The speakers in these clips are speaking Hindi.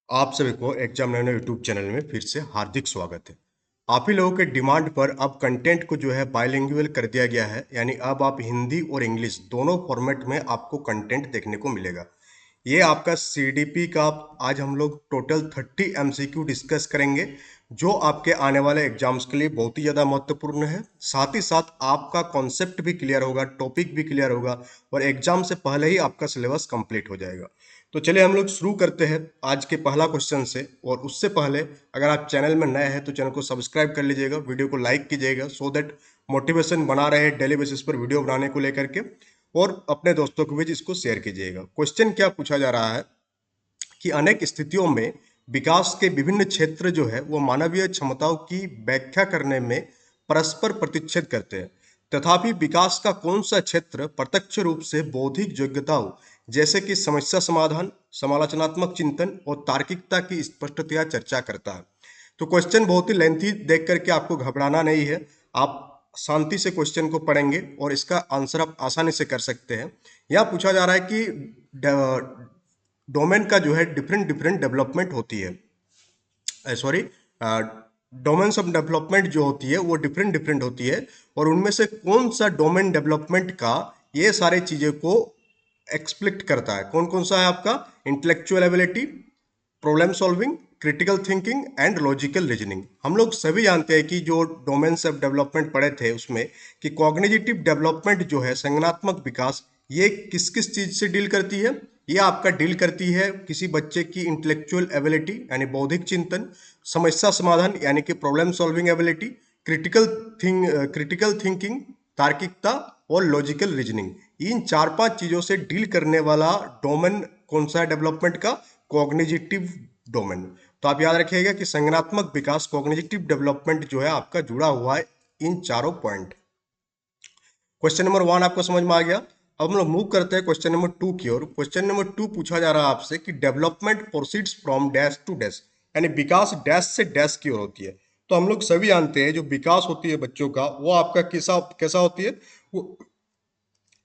आप सभी को एग्जाम नैनो यूट्यूब चैनल में फिर से हार्दिक स्वागत है। आप ही लोगों के डिमांड पर अब कंटेंट को जो है बाइलिंगुअल कर दिया गया है, यानी अब आप हिंदी और इंग्लिश दोनों फॉर्मेट में आपको कंटेंट देखने को मिलेगा। ये आपका सीडीपी का आज हम लोग टोटल 30 एमसीक्यू डिस्कस करेंगे, जो आपके आने वाले एग्जाम्स के लिए बहुत ही ज़्यादा महत्वपूर्ण है। साथ ही साथ आपका कॉन्सेप्ट भी क्लियर होगा, टॉपिक भी क्लियर होगा और एग्जाम से पहले ही आपका सिलेबस कंप्लीट हो जाएगा। तो चलिए हम लोग शुरू करते हैं आज के पहला क्वेश्चन से। और उससे पहले अगर आप चैनल में नए हैं तो चैनल को सब्सक्राइब कर लीजिएगा, वीडियो को लाइक कीजिएगा, सो दैट मोटिवेशन बना रहे डेली बेसिस पर वीडियो बनाने को लेकर के, और अपने दोस्तों के बीच इसको शेयर कीजिएगा। क्वेश्चन क्या पूछा जा रहा है कि अनेक स्थितियों में विकास के विभिन्न क्षेत्र जो है वो मानवीय क्षमताओं की व्याख्या करने में परस्पर प्रतिच्छेद करते हैं। तथापि विकास का कौन सा क्षेत्र प्रत्यक्ष रूप से बौद्धिक योग्यताओं जैसे कि समस्या समाधान, समालोचनात्मक चिंतन और तार्किकता की स्पष्टतया चर्चा करता है। तो क्वेश्चन बहुत ही लेंथी देख करके आपको घबराना नहीं है। आप शांति से क्वेश्चन को पढ़ेंगे और इसका आंसर आप आसानी से कर सकते हैं। यहाँ पूछा जा रहा है कि डोमेन का जो है डिफरेंट डिफरेंट डेवलपमेंट होती है, सॉरी, डोमेन्स ऑफ डेवलपमेंट जो होती है वो डिफरेंट डिफरेंट होती है, और उनमें से कौन सा डोमेन डेवलपमेंट का ये सारे चीज़ें को एक्सप्लिक्ट करता है। कौन कौन सा है आपका? Intellectual ability, problem solving, critical thinking and logical reasoning. हम लोग सभी जानते हैं कि जो डोमेन्स ऑफ डेवलपमेंट पढ़े थे उसमें कि कॉग्निटिव डेवलपमेंट जो है, संज्ञानात्मक विकास, ये किस किस चीज से डील करती है? ये आपका डील करती है किसी बच्चे की इंटेलेक्चुअल एबिलिटी यानी बौद्धिक चिंतन, समस्या समाधान यानी कि problem solving ability, critical thinking, तार्किकता और लॉजिकल रीजनिंग। इन चार पांच चीजों से डील करने वाला डोमेन कौन सा है डेवलपमेंट का? Cognitive domain. तो आप याद रखिएगा कि संज्ञानात्मक विकास, कॉग्निटिव डेवलपमेंट जो है आपका जुड़ा हुआ है इन चारों पॉइंट। क्वेश्चन नंबर 1 आपको समझ में आ गया। अब हम लोग मूव करते हैं क्वेश्चन नंबर 2 की ओर। क्वेश्चन नंबर 2 पूछा जा रहा है आपसे कि development proceeds from dash to dash, यानी विकास डैश से डैश की ओर होती है। तो हम लोग सभी जानते हैं जो विकास होती है बच्चों का वो आपका कैसा कैसा होती है? वो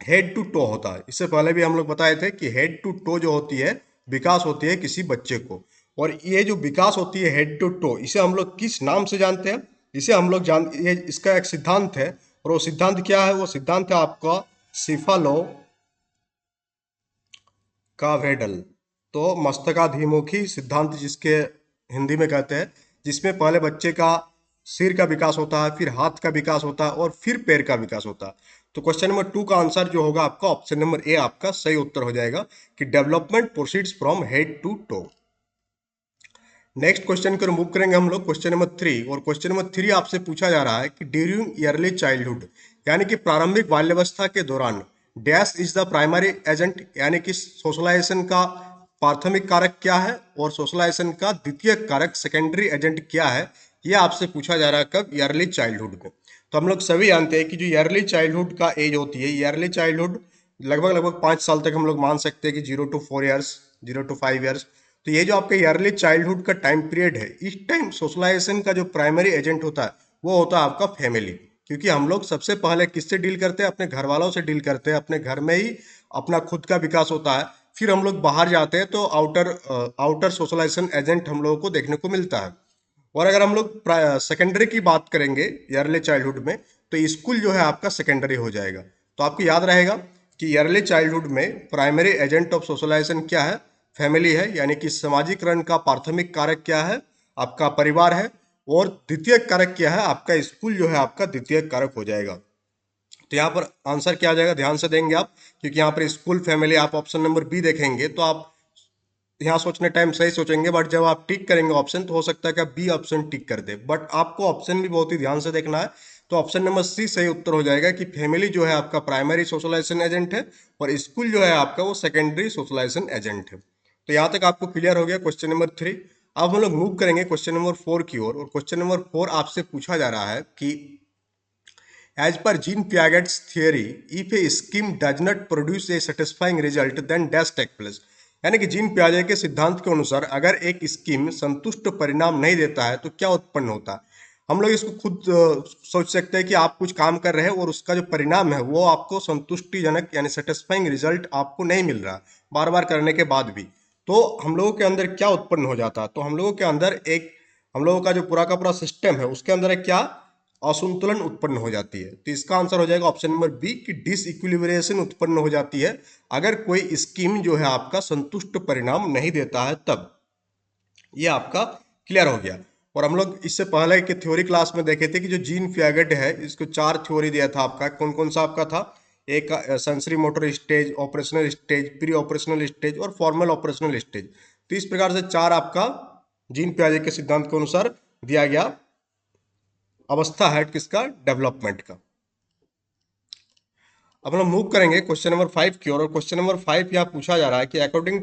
हेड टू टो होता है। इससे पहले भी हम लोग बताए थे कि हेड टू टो जो होती है विकास होती है किसी बच्चे को। और ये जो विकास होती है हेड टू टो, इसे हम लोग किस नाम से जानते हैं? इसे हम लोग ये इसका एक सिद्धांत है, और वो सिद्धांत क्या है? वो सिद्धांत है आपका सिफालो का वेडल। तो मस्तकाधिमुखी सिद्धांत जिसके हिंदी में कहते हैं, जिसमें पहले बच्चे का सिर का विकास होता है, फिर हाथ का विकास होता है और फिर पैर का विकास होता है। तो क्वेश्चन नंबर 2 का आंसर जो होगा आपका ऑप्शन नंबर ए आपका सही उत्तर हो जाएगा कि development proceeds from head to toe. Next question को मूव करेंगे हम लोग क्वेश्चन नंबर 3। और क्वेश्चन नंबर 3 आपसे पूछा जा रहा है कि ड्यूरिंग ईयरली चाइल्डहुड, यानी कि प्रारंभिक बाल्यावस्था के दौरान, dash is the primary agent, यानी कि सोशलाइजेशन का प्राथमिक कारक क्या है और सोशलाइजेशन का द्वितीय कारक सेकेंडरी एजेंट क्या है? यह आपसे पूछा जा रहा है कब? ईयरली चाइल्डहुड में। तो हम लोग सभी जानते हैं कि जो ईयरली चाइल्डहुड का एज होती है, ईयरली चाइल्डहुड लगभग लगभग 5 साल तक हम लोग मान सकते हैं कि 0 to 4 years, 0 to 5 years। तो ये जो आपके ईयरली चाइल्डहुड का टाइम पीरियड है, इस टाइम सोशलाइजेशन का जो प्राइमरी एजेंट होता है वो होता है आपका फैमिली। क्योंकि हम लोग सबसे पहले किससे डील करते हैं? अपने घर वालों से डील करते हैं। अपने घर में ही अपना खुद का विकास होता है, फिर हम लोग बाहर जाते हैं तो आउटर सोशलाइजेशन एजेंट हम लोगों को देखने को मिलता है। और अगर हम लोग सेकेंडरी की बात करेंगे ईयरली चाइल्डहुड में, तो स्कूल जो है आपका सेकेंडरी हो जाएगा। तो आपको याद रहेगा कि ईयरली चाइल्डहुड में प्राइमरी एजेंट ऑफ सोशलाइजेशन क्या है? फैमिली है, यानी कि सामाजिकरण का प्राथमिक कारक क्या है? आपका परिवार है। और द्वितीय कारक क्या है? आपका स्कूल जो है आपका द्वितीय कारक हो जाएगा। तो यहाँ पर आंसर क्या आ जाएगा? ध्यान से देंगे आप, क्योंकि यहाँ पर स्कूल फैमिली आप ऑप्शन नंबर बी देखेंगे तो आप यहाँ सोचने टाइम सही सोचेंगे, बट जब आप टिक करेंगे ऑप्शन तो हो सकता है कि आप बी ऑप्शन टिक कर दे, बट आपको ऑप्शन भी बहुत ही ध्यान से देखना है। तो ऑप्शन नंबर सी सही उत्तर हो जाएगा कि फैमिली जो है आपका प्राइमरी सोशलाइजेशन एजेंट है और स्कूल जो है आपका वो सेकेंडरी सोशलाइजेशन एजेंट है। तो यहाँ तक आपको क्लियर हो गया क्वेश्चन नंबर 3। अब हम लोग मूव करेंगे क्वेश्चन नंबर 4 की ओर। और क्वेश्चन नंबर 4 आपसे पूछा जा रहा है कि as per Jean Piaget's theory, if a scheme does not produce a satisfying result then dash take place, यानी कि जीन पियाजे के सिद्धांत के अनुसार अगर एक स्कीम संतुष्ट परिणाम नहीं देता है तो क्या उत्पन्न होता है? हम लोग इसको खुद सोच सकते हैं कि आप कुछ काम कर रहे हैं और उसका जो परिणाम है वो आपको संतुष्टिजनक यानी सेटिस्फाइंग रिजल्ट आपको नहीं मिल रहा बार बार करने के बाद भी। तो हम लोगों के अंदर क्या उत्पन्न हो जाता है, तो हम लोगों के अंदर हम लोगों का जो पूरा का पूरा सिस्टम है उसके अंदर एक क्या असंतुलन उत्पन्न हो जाती है। तो इसका आंसर हो जाएगा ऑप्शन नंबर बी कि डिसइक्विलिब्रिएशन उत्पन्न हो जाती है अगर कोई स्कीम जो है आपका संतुष्ट परिणाम नहीं देता है तब। ये आपका क्लियर हो गया। और हम लोग इससे पहले के थ्योरी क्लास में देखे थे कि जो जीन पियागेट है इसको 4 थ्योरी दिया था आपका, कौन कौन सा आपका था, एक sensory motor stage, operational stage, pre operational stage और फॉर्मल ऑपरेशनल स्टेज। तो इस प्रकार से 4 आपका जीन पियाजे के सिद्धांत के अनुसार दिया गया अवस्था है किसका, डेवलपमेंट का। अब हम मूव करेंगे क्वेश्चन नंबर 5 की ओर। और क्वेश्चन नंबर 5 यहाँ पूछा जा रहा है कि according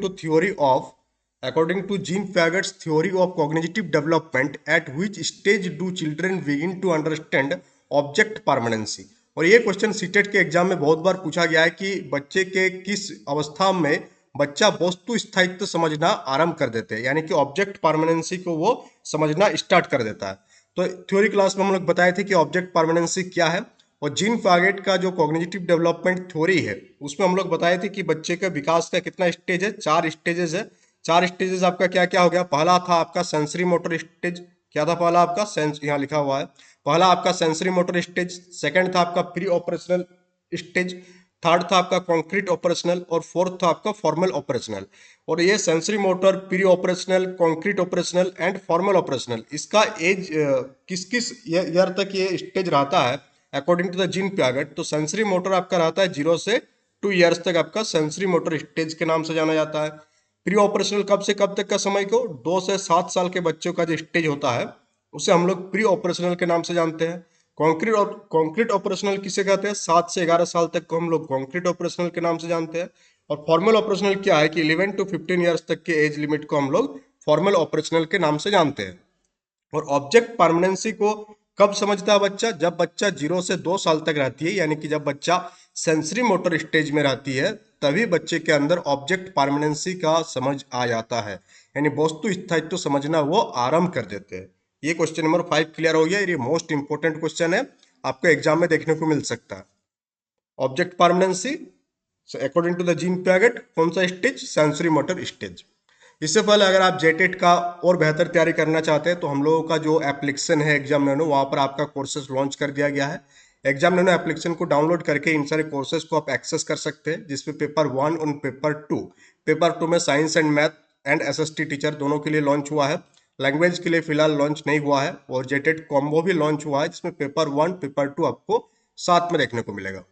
to Jean Piaget's theory of cognitive development at which stage do children begin to understand object permanency. और ये क्वेश्चन सीटेट के एग्जाम में बहुत बार पूछा गया है कि बच्चे के किस अवस्था में बच्चा वस्तु स्थायित्व समझना आरंभ कर देते हैं, यानी कि ऑब्जेक्ट परमानेंसी को वो समझना स्टार्ट कर देता है। तो थ्योरी क्लास में हम लोग बताए थे कि ऑब्जेक्ट परमानेंसी क्या है। और जीन पियागेट का जो कॉग्निटिव डेवलपमेंट थ्योरी है उसमें हम लोग बताए थे कि बच्चे के विकास का कितना स्टेज है, 4 स्टेजेस है। 4 स्टेजेस आपका क्या क्या हो गया, पहला था आपका सेंसरी मोटर स्टेज, क्या था पहला आपका सेंस, यहाँ लिखा हुआ है, पहला आपका सेंसरी मोटर स्टेज, सेकंड था आपका प्री ऑपरेशनल स्टेज, थर्ड था आपका कॉन्क्रीट ऑपरेशनल और फोर्थ था आपका फॉर्मल ऑपरेशनल। और ये sensory motor, pre operational, concrete operational and formal operational, इसका एज किस किस ईयर तक ये स्टेज रहता है according to the Jean Piaget. तो सेंसरी मोटर आपका रहता है 0 से 2 ईयर्स तक, आपका सेंसरी मोटर स्टेज के नाम से जाना जाता है। प्री ऑपरेशनल कब से कब तक का समय को, 2 से 7 साल के बच्चों का जो स्टेज होता है उसे हम लोग प्री ऑपरेशनल के नाम से जानते हैं। कॉन्क्रीट ऑपरेशनल किसे कहते हैं, 7 से 11 साल तक को हम लोग कॉन्क्रीट ऑपरेशनल के नाम से जानते हैं। और फॉर्मल ऑपरेशनल क्या है कि 11 to 15 ईयर्स तक के एज लिमिट को हम लोग फॉर्मल ऑपरेशनल के नाम से जानते हैं। और ऑब्जेक्ट परमानेंसी को कब समझता है बच्चा, जब बच्चा 0 से 2 साल तक रहती है, यानी कि जब बच्चा सेंसरी मोटर स्टेज में रहती है तभी बच्चे के अंदर ऑब्जेक्ट परमानेंसी का समझ आ जाता है, यानी वस्तु स्थायित्व समझना वो आरंभ कर देते हैं। ये क्वेश्चन नंबर 5 क्लियर हो गया। ये मोस्ट इंपोर्टेंट क्वेश्चन है, आपको एग्जाम में देखने को मिल सकता है। Object permanence according to the Jean Piaget कौन सा स्टेज, सेंसरी मोटर स्टेज। इससे पहले अगर आप जेटेट का और बेहतर तैयारी करना चाहते हैं तो हम लोगों का जो एप्लीकेशन है एग्जाम नैनो, वहाँ पर आपका कोर्सेज लॉन्च कर दिया गया है। एग्जाम नैनो एप्लीकेशन को डाउनलोड करके इन सारे कोर्सेज को आप एक्सेस कर सकते हैं, जिसमें पेपर 1 और पेपर 2 में science and math and SST teacher दोनों के लिए लॉन्च हुआ है। लैंग्वेज के लिए फिलहाल लॉन्च नहीं हुआ है। और जेटेट कॉम्बो भी लॉन्च हुआ है जिसमें पेपर 1 पेपर 2 आपको साथ में देखने को मिलेगा।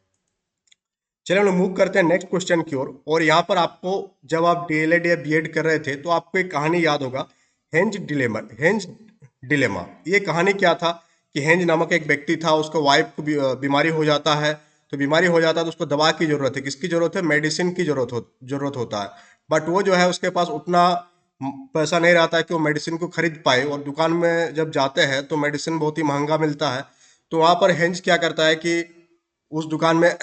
चलिए हम लोग मूव करते हैं नेक्स्ट क्वेश्चन की ओर। और यहाँ पर आपको जब आप डीएलएड या बीएड कर रहे थे तो आपको एक कहानी याद होगा, हेंज डिलेमा। ये कहानी क्या था कि हेंज नामक एक व्यक्ति था, उसको वाइफ को बीमारी हो जाता है। तो बीमारी हो जाता है तो उसको दवा की जरूरत है, किसकी जरूरत है, मेडिसिन की जरूरत होता है। बट वो जो है उसके पास उतना पैसा नहीं रहता है कि वो मेडिसिन को खरीद पाए। और दुकान में जब जाते हैं तो मेडिसिन बहुत ही महंगा मिलता है। तो वहाँ पर हेंज क्या करता है कि उस दुकान में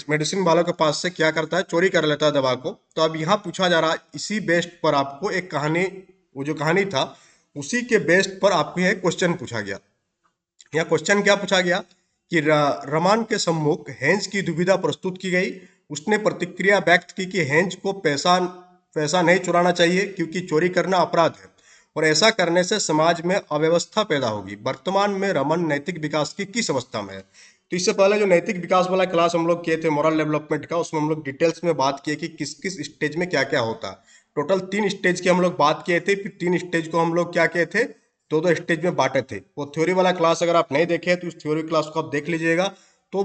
मेडिसिन वालों के पास से क्या करता है, चोरी कर लेता है दवा को। तो अब यहाँ पूछा जा रहा है इसी बेस्ड पर आपको एक कहानी, वो जो कहानी था उसी के बेस्ड पर आपको यह क्वेश्चन पूछा गया। यह क्वेश्चन क्या पूछा गया कि रमान के सम्मुख हेंज की दुविधा प्रस्तुत की गई। उसने प्रतिक्रिया व्यक्त की कि हेंज को पैसा पैसा नहीं चुराना चाहिए क्योंकि चोरी करना अपराध है और ऐसा करने से समाज में अव्यवस्था पैदा होगी। वर्तमान में रमन नैतिक विकास की किस अवस्था में है। तो इससे पहले जो नैतिक विकास वाला क्लास हम लोग किए थे मॉरल डेवलपमेंट का, उसमें हम लोग डिटेल्स में बात किए कि किस किस स्टेज में क्या क्या होता है। टोटल 3 स्टेज की हम लोग बात किए थे, फिर 3 स्टेज को हम लोग क्या किए थे, दो स्टेज में बांटे थे। वो थ्योरी वाला क्लास अगर आप नहीं देखे तो उस थ्योरी क्लास को आप देख लीजिएगा, तो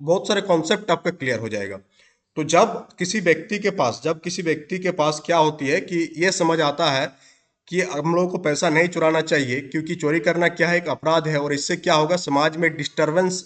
बहुत सारे कॉन्सेप्ट आपका क्लियर हो जाएगा। तो जब किसी व्यक्ति के पास क्या होती है कि ये समझ आता है कि हम लोगों को पैसा नहीं चुराना चाहिए क्योंकि चोरी करना क्या है, एक अपराध है और इससे क्या होगा, समाज में डिस्टरबेंस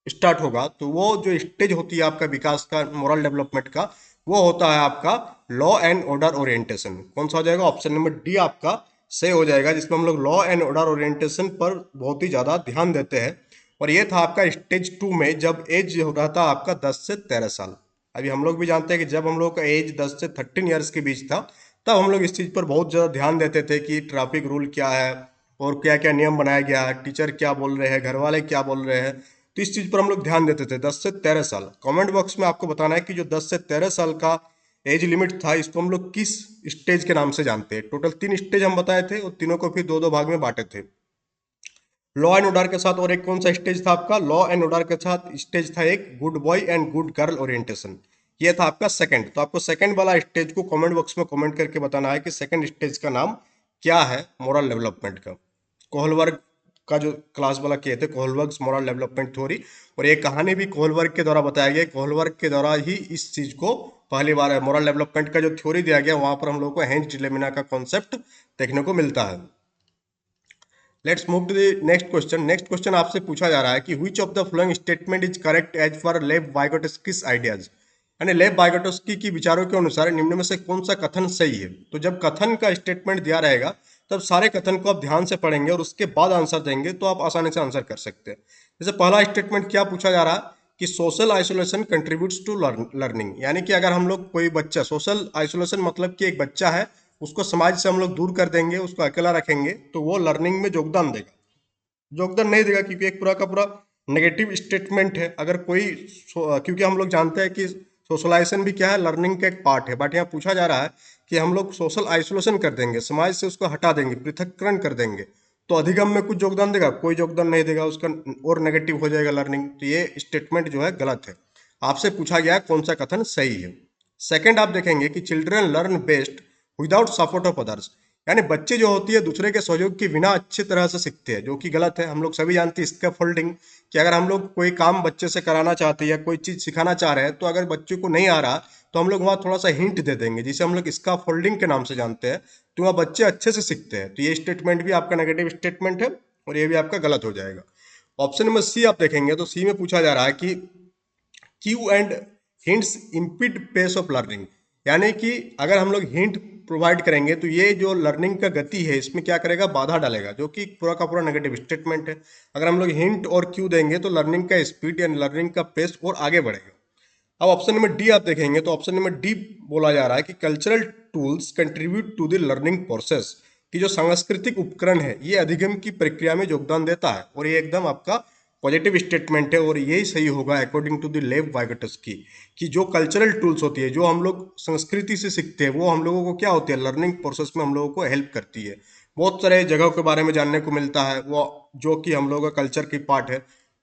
स्टार्ट होगा। तो वो जो स्टेज होती है आपका विकास का, मोरल डेवलपमेंट का, वो होता है आपका लॉ एंड ऑर्डर ओरिएंटेशन। कौन सा हो जाएगा, ऑप्शन नंबर डी आपका सही हो जाएगा, जिसमें हम लोग लॉ एंड ऑर्डर ओरिएंटेशन पर बहुत ही ज़्यादा ध्यान देते हैं। और ये था आपका स्टेज 2 में, जब एज हो रहा था आपका 10 से 13 साल। अभी हम लोग भी जानते हैं कि जब हम लोग का एज 10 से 13 ईयर्स के बीच था तब हम लोग इस चीज़ पर बहुत ज़्यादा ध्यान देते थे कि ट्रैफिक रूल क्या है और क्या क्या नियम बनाया गया है, टीचर क्या बोल रहे हैं, घर वाले क्या बोल रहे हैं। तो इस चीज़ पर हम लोग ध्यान देते थे। 10 से 13 साल, कमेंट बॉक्स में आपको बताना है कि जो 10 से 13 साल का एज लिमिट था, इसको हम लोग किस स्टेज के नाम से जानते हैं? टोटल 3 स्टेज हम बताए थे और तीनों को फिर दो दो भाग में बांटे थे। लॉ एंड ऑर्डर के साथ और एक कौन सा स्टेज था आपका? लॉ एंड ऑर्डर के साथ स्टेज था एक good boy and good girl orientation. ये था आपका सेकंड। तो आपको सेकंड वाला स्टेज को कमेंट बॉक्स में कमेंट करके बताना है कि सेकंड स्टेज का नाम क्या है मोरल डेवलपमेंट का। कोहलबर्ग का जो क्लास वाला किए थे, कोहलबर्ग्स मोरल डेवलपमेंट थ्योरी, और ये कहानी भी कोहलबर्ग के द्वारा बताया गया। कोहलबर्ग के द्वारा ही इस चीज को पहली बार मोरल डेवलपमेंट का जो थ्योरी दिया गया, वहां पर हम लोग को हेंज डिलेमिना का कॉन्सेप्ट देखने को मिलता है। Let's move to the next question. Next question आपसे पूछा जा रहा है कि which of the following statement is correct as per Lev वाइगोटस्कीस ideas, यानी लेव वाइगोटस्की की विचारों के अनुसार निम्न में से कौन सा कथन सही है। तो जब कथन का स्टेटमेंट दिया रहेगा तब सारे कथन को आप ध्यान से पढ़ेंगे और उसके बाद आंसर देंगे तो आप आसानी से आंसर कर सकते हैं। जैसे पहला स्टेटमेंट क्या पूछा जा रहा है कि social isolation contributes to learning, यानी कि अगर हम लोग कोई बच्चा, सोशल आइसोलेशन मतलब कि एक बच्चा है उसको समाज से हम लोग दूर कर देंगे, उसको अकेला रखेंगे तो वो लर्निंग में योगदान देगा, योगदान नहीं देगा, क्योंकि एक पूरा का पूरा नेगेटिव स्टेटमेंट है। अगर कोई क्योंकि हम लोग जानते हैं कि सोशलाइजेशन भी क्या है, लर्निंग का एक पार्ट है। बट यहाँ पूछा जा रहा है कि हम लोग सोशल आइसोलेशन कर देंगे, समाज से उसको हटा देंगे, पृथक्करण कर देंगे, तो अधिगम में कुछ योगदान देगा? कोई योगदान नहीं देगा, उसका और नेगेटिव हो जाएगा लर्निंग। तो ये स्टेटमेंट जो है गलत है। आपसे पूछा गया कौन सा कथन सही है। सेकंड आप देखेंगे कि children learn best without support of others, यानी बच्चे जो होती है दूसरे के सहयोग के बिना अच्छी तरह से सीखते हैं, जो कि गलत है। हम लोग सभी जानते हैं इसका फोल्डिंग, कि अगर हम लोग कोई काम बच्चे से कराना चाहते हैं या कोई चीज सिखाना चाह रहे हैं तो अगर बच्चे को नहीं आ रहा तो हम लोग वहाँ थोड़ा सा हिंट दे देंगे, जिसे हम लोग इसका फोल्डिंग के नाम से जानते हैं, तो वहाँ बच्चे अच्छे से सीखते हैं। तो ये स्टेटमेंट भी आपका नेगेटिव स्टेटमेंट है और ये भी आपका गलत हो जाएगा। ऑप्शन नंबर सी आप देखेंगे तो सी में पूछा जा रहा है कि cue and hints impede pace of learning, यानी कि अगर हम लोग हिंट प्रोवाइड करेंगे तो ये जो लर्निंग का गति है इसमें क्या करेगा, बाधा डालेगा, जो कि पूरा का पूरा नेगेटिव स्टेटमेंट है। अगर हम लोग हिंट और क्यू देंगे तो लर्निंग का स्पीड या लर्निंग का पेस और आगे बढ़ेगा। अब ऑप्शन नंबर डी आप देखेंगे तो ऑप्शन नंबर डी बोला जा रहा है कि cultural tools contribute to the learning process, कि जो सांस्कृतिक उपकरण है ये अधिगम की प्रक्रिया में योगदान देता है, और ये एकदम आपका पॉजिटिव स्टेटमेंट है और यही सही होगा अकॉर्डिंग टू द लेव वाइगोटस्की, कि जो कल्चरल टूल्स होती है, जो हम लोग संस्कृति से सीखते हैं, वो हम लोगों को क्या होती है, लर्निंग प्रोसेस में हम लोगों को हेल्प करती है। बहुत सारे जगहों के बारे में जानने को मिलता है वो, जो कि हम लोगों का कल्चर की पार्ट है।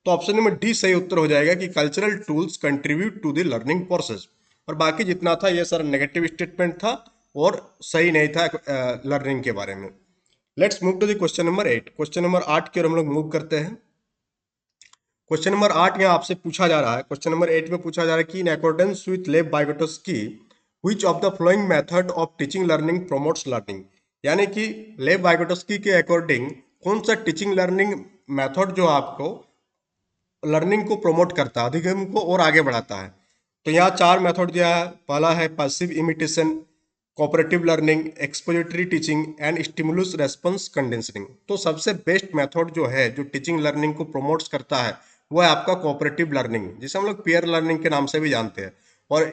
तो ऑप्शन नंबर डी सही उत्तर हो जाएगा कि cultural tools contribute to the learning process. और बाकी जितना था ये सारा नेगेटिव स्टेटमेंट था और सही नहीं था लर्निंग के बारे में। Let's move to the question number 8। Question number 8 की ओर हम लोग मूव करते हैं। क्वेश्चन नंबर 8 यहाँ आपसे पूछा जा रहा है, क्वेश्चन नंबर 8 में पूछा जा रहा है कि इन accordance with Lev Vygotsky which of the following method of teaching learning promotes learning, यानी कि लेव वाइगोटस्की के अकॉर्डिंग कौन सा टीचिंग लर्निंग मेथड जो आपको लर्निंग को प्रमोट करता है, अधिगम को और आगे बढ़ाता है। तो यहाँ 4 मेथड दिया है। पहला है passive imitation, cooperative learning, expository teaching and stimulus response conditioning. तो सबसे बेस्ट मेथड जो है जो टीचिंग लर्निंग को प्रमोट्स करता है वो है आपका कोऑपरेटिव लर्निंग, जिसे हम लोग पीयर लर्निंग के नाम से भी जानते हैं। और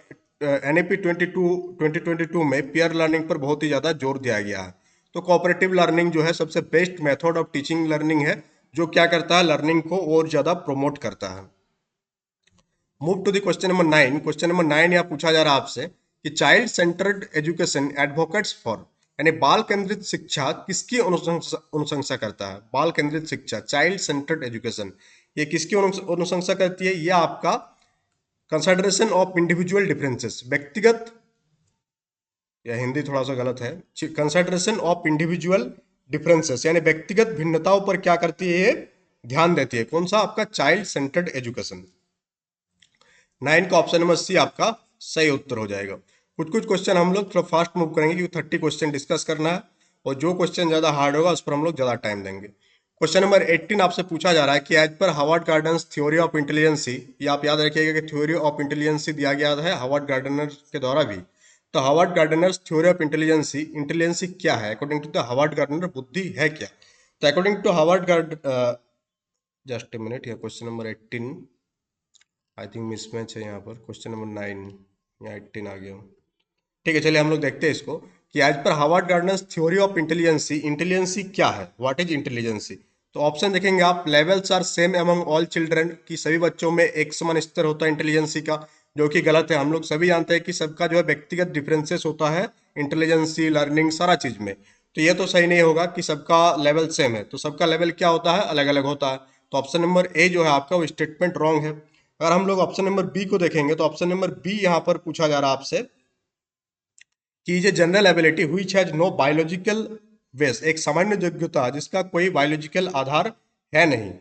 NAP 2022 में पीयर लर्निंग पर बहुत ही ज़्यादा जोर दिया गया है। तो कोऑपरेटिव लर्निंग जो है सबसे best method of teaching learning है, जो क्या करता है, लर्निंग को और ज़्यादा प्रमोट करता है। Move to the question number 9। Question number 9 यहाँ पूछा जा रहा है आपसे कि child centred education advocates for, यानी बाल केंद्रित शिक्षा किसकी अनुशंसा करता है। बाल केंद्रित शिक्षा, चाइल्ड सेंटर्ड एजुकेशन, ये किसकी अनुशंसा करती है? ये आपका कंसिडरेशन ऑफ इंडिविजुअल डिफरेंसेस, व्यक्तिगत, या हिंदी थोड़ा सा गलत है, कंसिडरेशन ऑफ इंडिविजुअल डिफरेंसेस, यानी व्यक्तिगत भिन्नताओं पर क्या करती है, ये ध्यान देती है। कौन सा? आपका चाइल्ड सेंटर्ड एजुकेशन। 9 का ऑप्शन नंबर सी आपका सही उत्तर हो जाएगा। कुछ कुछ क्वेश्चन हम लोग थोड़ा फास्ट मूव करेंगे क्योंकि 30 क्वेश्चन डिस्कस करना है, और जो क्वेश्चन ज़्यादा हार्ड होगा उस पर हम लोग ज़्यादा टाइम देंगे। क्वेश्चन नंबर 18 आपसे पूछा जा रहा है कि as per Howard Gardner's theory of intelligence, ये आप याद रखिएगा कि थ्योरी ऑफ इंटेलिजेंसी दिया गया है हार्वर्ड गार्डनर के द्वारा भी। तो Howard Gardner's theory of intelligence, intelligence क्या है according to the Howard Gardner, बुद्धि है क्या? तो according to Howard Gard, just a minute, या question number 18 I think mismatch है यहाँ पर। क्वेश्चन नंबर 9 या 18 आ गया हूँ, ठीक है। चलिए हम लोग देखते हैं इसको कि as per Howard Gardner's theory of intelligence, intelligence क्या है, व्हाट इज इंटेलिजेंसी। तो ऑप्शन देखेंगे आप, levels are same among all children, कि सभी बच्चों में एक समान स्तर होता है इंटेलिजेंसी का। जो कि गलत है। हम लोग सभी जानते हैं कि सबका जो है व्यक्तिगत डिफरेंसेस होता है इंटेलिजेंसी, लर्निंग, सारा चीज में। तो ये तो सही नहीं होगा कि सबका लेवल सेम है। तो सबका लेवल क्या होता है, अलग अलग होता है। तो ऑप्शन नंबर ए जो है आपका वो स्टेटमेंट रॉन्ग है। अगर हम लोग ऑप्शन नंबर बी को देखेंगे तो ऑप्शन नंबर बी यहाँ पर पूछा जा रहा है आपसे कि ये general ability which has no biological base, एक सामान्य योग्यता जिसका कोई बायोलॉजिकल आधार है नहीं।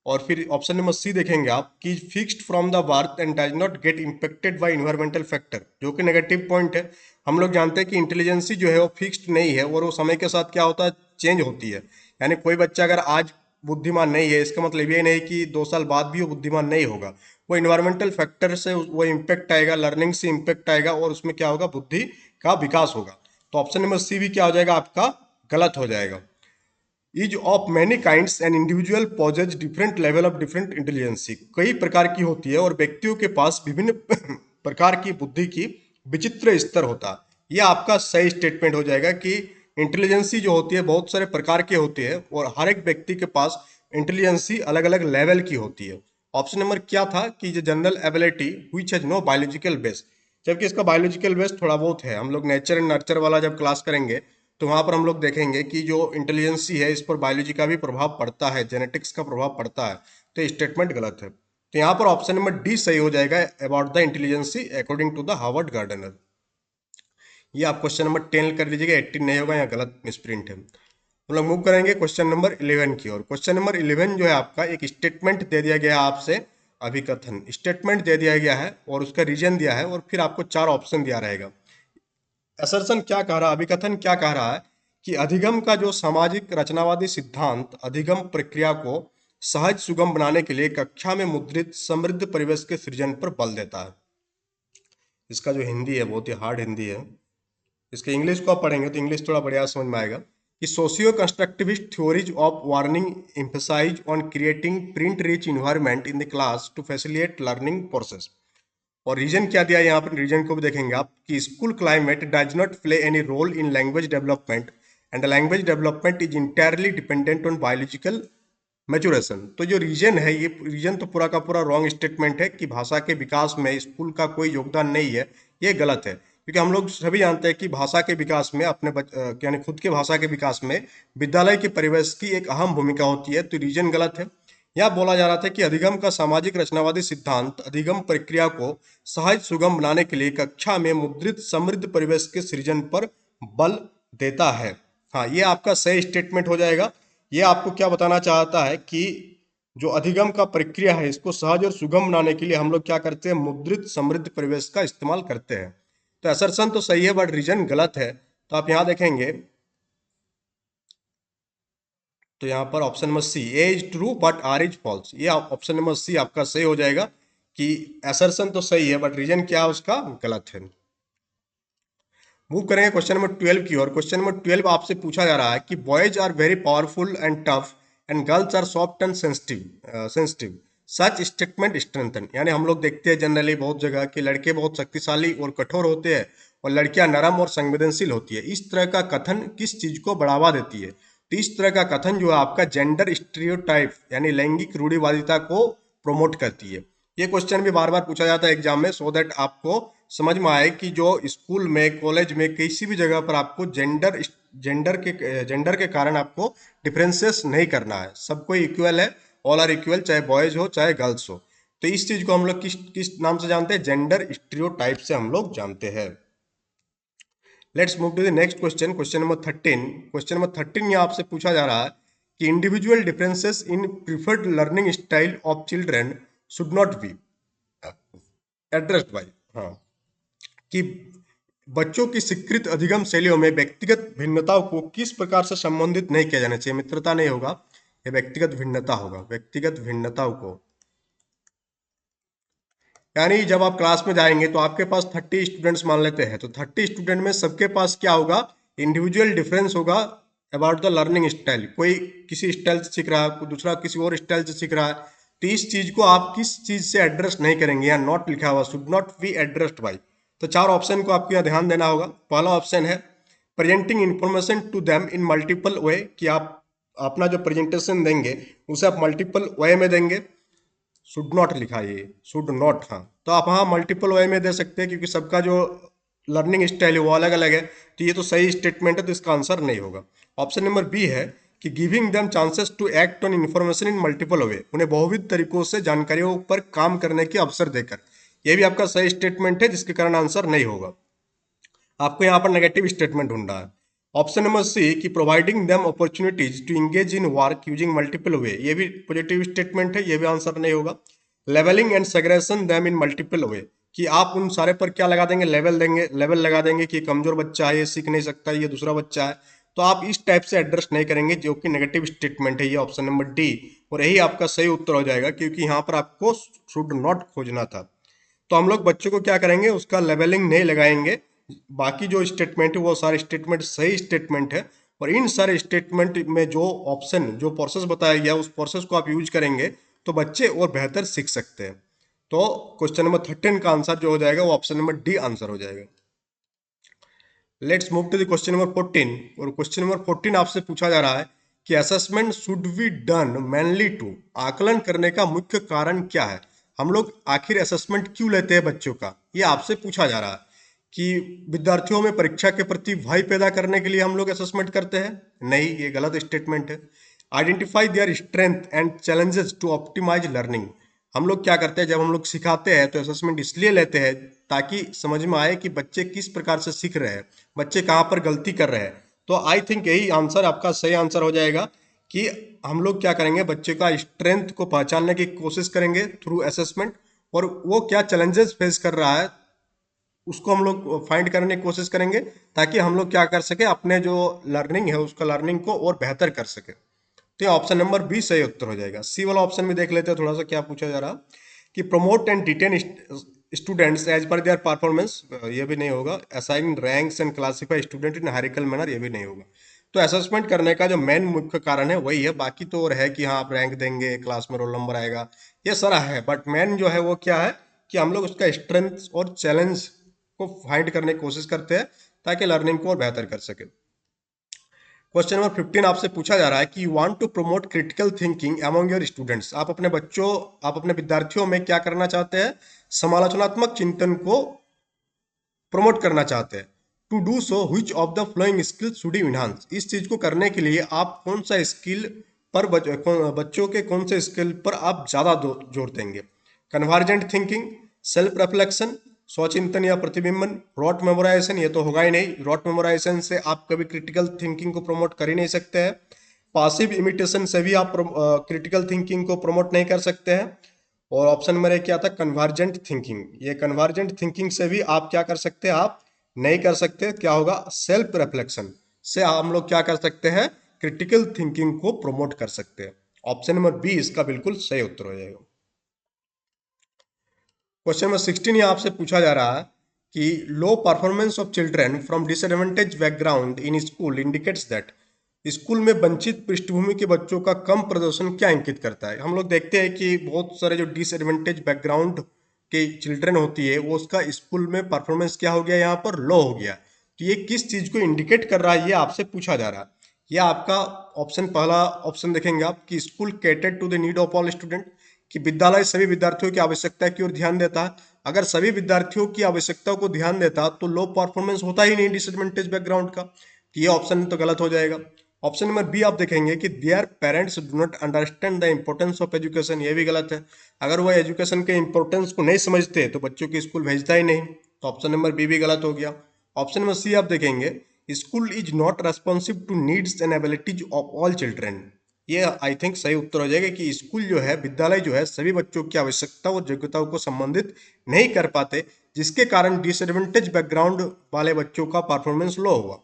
और फिर ऑप्शन नंबर सी देखेंगे आप कि fixed from the birth and does not get impacted by environmental factor, जो कि नेगेटिव पॉइंट है। हम लोग जानते हैं कि इंटेलिजेंसी जो है वो फिक्स्ड नहीं है और वो समय के साथ क्या होता है, चेंज होती है। यानी कोई बच्चा अगर आज बुद्धिमान नहीं है, इसका मतलब ये नहीं कि 2 साल बाद भी वो बुद्धिमान नहीं होगा। वो इन्वायरमेंटल फैक्टर से वो इम्पेक्ट आएगा, लर्निंग से इम्पेक्ट आएगा और उसमें क्या होगा, बुद्धि का विकास होगा। तो ऑप्शन नंबर सी भी क्या हो जाएगा आपका, गलत हो जाएगा। Is of many kinds and individual possess different level of different intelligence, कई प्रकार की होती है और व्यक्तियों के पास विभिन्न प्रकार की बुद्धि की विचित्र स्तर होता है। यह आपका सही स्टेटमेंट हो जाएगा कि इंटेलिजेंसी जो होती है बहुत सारे प्रकार के होते हैं और हर एक व्यक्ति के पास इंटेलिजेंसी अलग अलग लेवल की होती है। ऑप्शन नंबर क्या था कि जो general ability which has no biological base, जबकि इसका बायोलॉजिकल बेस थोड़ा बहुत है। हम लोग नेचर एंड नर्चर वाला जब क्लास करेंगे तो वहां पर हम लोग देखेंगे कि जो इंटेलिजेंसी है इस पर बायोलॉजी का भी प्रभाव पड़ता है, जेनेटिक्स का प्रभाव पड़ता है। तो ये स्टेटमेंट गलत है। तो यहाँ पर ऑप्शन नंबर डी सही हो जाएगा, about the intelligence according to the Howard Gardner. ये आप क्वेश्चन नंबर 10 कर लीजिएगा, 18 नहीं होगा, यहाँ गलत मिसप्रिंट है। हम लोग मूव करेंगे क्वेश्चन नंबर 11 की ओर। क्वेश्चन नंबर 11 जो है आपका एक स्टेटमेंट दे दिया गया है आपसे, अभिकथन स्टेटमेंट दे दिया गया है और उसका रीजन दिया है और फिर आपको 4 ऑप्शन दिया रहेगा। असर्शन क्या कह रहा है, अभिकथन क्या कह रहा है कि अधिगम का जो सामाजिक रचनावादी सिद्धांत अधिगम प्रक्रिया को सहज सुगम बनाने के लिए कक्षा में मुद्रित समृद्ध परिवेश के सृजन पर बल देता है। इसका जो हिंदी है बहुत ही हार्ड हिंदी है। इसके इंग्लिश को आप पढ़ेंगे तो इंग्लिश थोड़ा बढ़िया समझ में आएगा कि socio constructivist theories of learning emphasise on creating print rich environment in the class to facilitate learning process. और रीजन क्या दिया है यहाँ पर, रीजन को भी देखेंगे आप कि school climate does not play any role in language development and the language development is entirely dependent on biological maturation. तो जो रीजन है ये रीजन तो पूरा का पूरा रॉन्ग स्टेटमेंट है कि भाषा के विकास में स्कूल का कोई योगदान नहीं है। ये गलत है क्योंकि हम लोग सभी जानते हैं कि भाषा के विकास में यानी खुद के भाषा के विकास में विद्यालय के परिवेश की एक अहम भूमिका होती है। तो रीजन गलत है। यहाँ बोला जा रहा था कि अधिगम का सामाजिक रचनावादी सिद्धांत अधिगम प्रक्रिया को सहज सुगम बनाने के लिए कक्षा में मुद्रित समृद्ध परिवेश के सृजन पर बल देता है। हाँ, ये आपका सही स्टेटमेंट हो जाएगा। ये आपको क्या बताना चाहता है कि जो अधिगम का प्रक्रिया है इसको सहज और सुगम बनाने के लिए हम लोग क्या करते हैं, मुद्रित समृद्ध परिवेश का इस्तेमाल करते हैं। तो असर्शन तो सही है बट रीजन गलत है। तो आप यहाँ देखेंगे तो यहाँ पर option number C, A is true but R is false, ये ऑप्शन नंबर सी आपका सही हो जाएगा कि असर्शन तो सही है बट रीजन क्या है उसका गलत है। मूव करेंगे क्वेश्चन नंबर 12 की ओर। क्वेश्चन नंबर 12 आपसे पूछा जा रहा है कि boys are very powerful and tough and girls are soft and sensitive such statement strengthen. यानी हम लोग देखते हैं जनरली बहुत जगह कि लड़के बहुत शक्तिशाली और कठोर होते हैं और लड़कियां नरम और संवेदनशील होती है। इस तरह का कथन किस चीज को बढ़ावा देती है? तो इस तरह का कथन जो है आपका जेंडर स्टीरियोटाइप यानी लैंगिक रूढ़िवादिता को प्रमोट करती है। ये क्वेश्चन भी बार बार पूछा जाता है एग्जाम में सो दैट आपको समझ में आए कि जो स्कूल में, कॉलेज में, किसी भी जगह पर आपको जेंडर के कारण आपको डिफरेंसेस नहीं करना है। सबको इक्वल है, ऑल आर इक्वल, चाहे बॉयज हो चाहे गर्ल्स हो। तो इस चीज को हम लोग किस किस नाम से जानते हैं? जेंडर स्टीरियोटाइप से हम लोग जानते हैं। Let's move to the next question, question number 13। Question number 13 यहाँ आपसे पूछा जा रहा है कि individual differences in preferred learning style of children should not be addressed by, हाँ, कि बच्चों की स्वीकृत अधिगम शैलियों में व्यक्तिगत भिन्नताओं को किस प्रकार से संबोधित नहीं किया जाना चाहिए। मित्रता नहीं होगा, ये व्यक्तिगत भिन्नता होगा, व्यक्तिगत भिन्नताओं को। यानी जब आप क्लास में जाएंगे तो आपके पास 30 स्टूडेंट्स मान लेते हैं, तो 30 स्टूडेंट में सबके पास क्या होगा, इंडिविजुअल डिफरेंस होगा अबाउट द लर्निंग स्टाइल। कोई किसी स्टाइल से सीख रहा है, कोई दूसरा किसी और स्टाइल से सीख रहा है। तो इस चीज को आप किस चीज से एड्रेस नहीं करेंगे, यहाँ नॉट लिखा हुआ, should not be addressed by. तो 4 ऑप्शन को आपको यहाँ ध्यान देना होगा। पहला ऑप्शन है presenting information to them in multiple way, कि आप अपना जो प्रेजेंटेशन देंगे उसे आप मल्टीपल वे में देंगे। शुड नॉट लिखा, ये शुड नॉट, हाँ, तो आप हाँ मल्टीपल वे में दे सकते हैं, क्योंकि सबका जो लर्निंग स्टाइल है वो अलग अलग है। तो ये तो सही स्टेटमेंट है, तो इसका आंसर नहीं होगा। ऑप्शन नंबर बी है कि giving them chances to act on information in multiple way, उन्हें बहुविध तरीकों से जानकारियों पर काम करने के अवसर देकर। ये भी आपका सही स्टेटमेंट है, जिसके कारण आंसर नहीं होगा। आपको यहाँ पर नेगेटिव स्टेटमेंट ढूंढना है। ऑप्शन नंबर सी कि providing them opportunities to engage in work using multiple way, ये भी पॉजिटिव स्टेटमेंट है, ये भी आंसर नहीं होगा। Leveling and segregation them in multiple way, कि आप उन सारे पर क्या लगा देंगे, लेवल देंगे, लेवल लगा देंगे कि कमजोर बच्चा है, ये सीख नहीं सकता, ये दूसरा बच्चा है। तो आप इस टाइप से एड्रेस नहीं करेंगे, जो कि नेगेटिव स्टेटमेंट है, ये ऑप्शन नंबर डी। और यही आपका सही उत्तर हो जाएगा, क्योंकि यहाँ पर आपको शुड नॉट खोजना था। तो हम लोग बच्चों को क्या करेंगे, उसका लेवलिंग नहीं लगाएंगे। बाकी जो स्टेटमेंट है वो सारे स्टेटमेंट सही स्टेटमेंट है, और इन सारे स्टेटमेंट में जो ऑप्शन जो प्रोसेस बताया गया उस प्रोसेस को आप यूज करेंगे तो बच्चे और बेहतर सीख सकते हैं। तो क्वेश्चन नंबर 13 का आंसर जो हो जाएगा वो ऑप्शन नंबर डी आंसर हो जाएगा। Let's move to the question number 14। और क्वेश्चन नंबर 14 आपसे पूछा जा रहा है कि assessment should be done mainly to, आकलन करने का मुख्य कारण क्या है। हम लोग आखिर असेसमेंट क्यों लेते हैं बच्चों का, ये आपसे पूछा जा रहा है। कि विद्यार्थियों में परीक्षा के प्रति भय पैदा करने के लिए हम लोग असेसमेंट करते हैं, नहीं, ये गलत स्टेटमेंट है। Identify their strength and challenges to optimise learning, हम लोग क्या करते हैं, जब हम लोग सिखाते हैं तो असेसमेंट इसलिए लेते हैं ताकि समझ में आए कि बच्चे किस प्रकार से सीख रहे हैं, बच्चे कहाँ पर गलती कर रहे हैं। तो आई थिंक यही आंसर आपका सही आंसर हो जाएगा कि हम लोग क्या करेंगे, बच्चे का स्ट्रेंथ को पहचानने की कोशिश करेंगे थ्रू असेसमेंट, और वो क्या चैलेंजेस फेस कर रहा है उसको हम लोग फाइंड करने की कोशिश करेंगे, ताकि हम लोग क्या कर सके, अपने जो लर्निंग है उसका लर्निंग को और बेहतर कर सके। तो ये ऑप्शन नंबर बी सही उत्तर हो जाएगा। सी वाला ऑप्शन में देख लेते हैं थोड़ा सा क्या पूछा जा रहा, कि promote and detain students as per their performance, ये भी नहीं होगा। Assign ranks and classify student in hierarchical manner, ये भी नहीं होगा। तो असेसमेंट करने का जो मेन मुख्य कारण है वही है, बाकी तो और है कि हाँ आप रैंक देंगे, क्लास में रोल नंबर आएगा, ये सारा है, बट मेन जो है वो क्या है कि हम लोग उसका स्ट्रेंथ और चैलेंज को फाइंड करने की कोशिश करते हैं ताकि लर्निंग को और बेहतर कर सके। क्वेश्चन नंबर 15 आपसे पूछा जा रहा है कि you want to promote critical thinking among your students, आप अपने विद्यार्थियों में क्या करना चाहते हैं, समालोचनात्मक चिंतन को प्रमोट करना चाहते हैं। To do so which of the following skill should you enhance, इस चीज को करने के लिए आप कौन सा स्किल पर बच्चों के कौन से स्किल पर आप ज्यादा जोर देंगे। कन्वर्जेंट थिंकिंग, सेल्फ रिफ्लेक्शन, स्वचिंतन या प्रतिबिंबन, रॉट मेमोराइजेशन, ये तो होगा ही नहीं, रॉट मेमोराइजेशन से आप कभी क्रिटिकल थिंकिंग को प्रमोट कर ही नहीं सकते हैं। पासिव इमिटेशन से भी आप क्रिटिकल थिंकिंग को प्रमोट नहीं कर सकते हैं। और ऑप्शन नंबर एक क्या था, कन्वर्जेंट थिंकिंग, ये कन्वर्जेंट थिंकिंग से भी आप क्या कर सकते हैं, आप नहीं कर सकते। क्या होगा, सेल्फ रिफ्लेक्शन से हम लोग क्या कर सकते हैं, क्रिटिकल थिंकिंग को प्रमोट कर सकते हैं। ऑप्शन नंबर बी इसका बिल्कुल सही उत्तर हो जाएगा। क्वेश्चन नंबर 16 यहाँ आपसे पूछा जा रहा है कि low performance of children from disadvantage background in school indicates that, school में वंचित पृष्ठभूमि के बच्चों का कम प्रदर्शन क्या इंगित करता है। हम लोग देखते हैं कि बहुत सारे जो डिसएडवांटेज बैकग्राउंड के चिल्ड्रन होती है वो उसका स्कूल में परफॉर्मेंस क्या हो गया, यहाँ पर लो हो गया। तो ये किस चीज को इंडिकेट कर रहा है, ये आपसे पूछा जा रहा है। ये आपका ऑप्शन, पहला ऑप्शन देखेंगे आप कि school catered to the need of all student, कि विद्यालय सभी विद्यार्थियों की आवश्यकता की ओर ध्यान देता है। अगर सभी विद्यार्थियों की आवश्यकता को ध्यान देता तो लो परफॉर्मेंस होता ही नहीं डिसएडवांटेज बैकग्राउंड का। तो ये ऑप्शन तो गलत हो जाएगा। ऑप्शन नंबर बी आप देखेंगे कि their parents do not understand the importance of education, ये भी गलत है। अगर वो एजुकेशन के इंपॉर्टेंस को नहीं समझते तो बच्चों की स्कूल भेजता ही नहीं, तो ऑप्शन नंबर बी भी गलत हो गया। ऑप्शन नंबर सी आप देखेंगे, school is not responsive to needs and abilities of all children, ये आई थिंक सही उत्तर हो जाएगा कि स्कूल जो है, विद्यालय जो है सभी बच्चों की आवश्यकता और योग्यताओं को संबंधित नहीं कर पाते, जिसके कारण डिसएडवांटेज बैकग्राउंड वाले बच्चों का परफॉर्मेंस लो हुआ।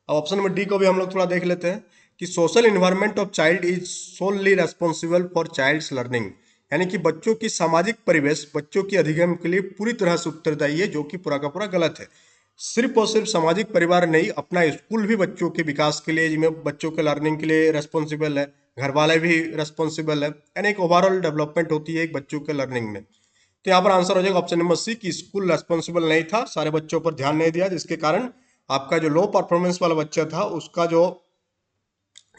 अब ऑप्शन नंबर डी को भी हम लोग थोड़ा देख लेते हैं कि social environment of child is solely responsible for child's learning, यानी कि बच्चों की सामाजिक परिवेश बच्चों की अधिगम के लिए पूरी तरह से उत्तरदायी है, जो कि पूरा का पूरा गलत है। सिर्फ और सिर्फ सामाजिक परिवार नहीं, अपना स्कूल भी बच्चों के विकास के लिए, जिसमें बच्चों के लर्निंग के लिए रेस्पॉन्सिबल है, घर वाले भी रेस्पॉन्सिबल है, यानी एक ओवरऑल डेवलपमेंट होती है एक बच्चों के लर्निंग में। तो यहाँ पर आंसर हो जाएगा ऑप्शन नंबर सी कि स्कूल रेस्पॉन्सिबल नहीं था, सारे बच्चों पर ध्यान नहीं दिया, जिसके कारण आपका जो लो परफॉर्मेंस वाला बच्चा था उसका जो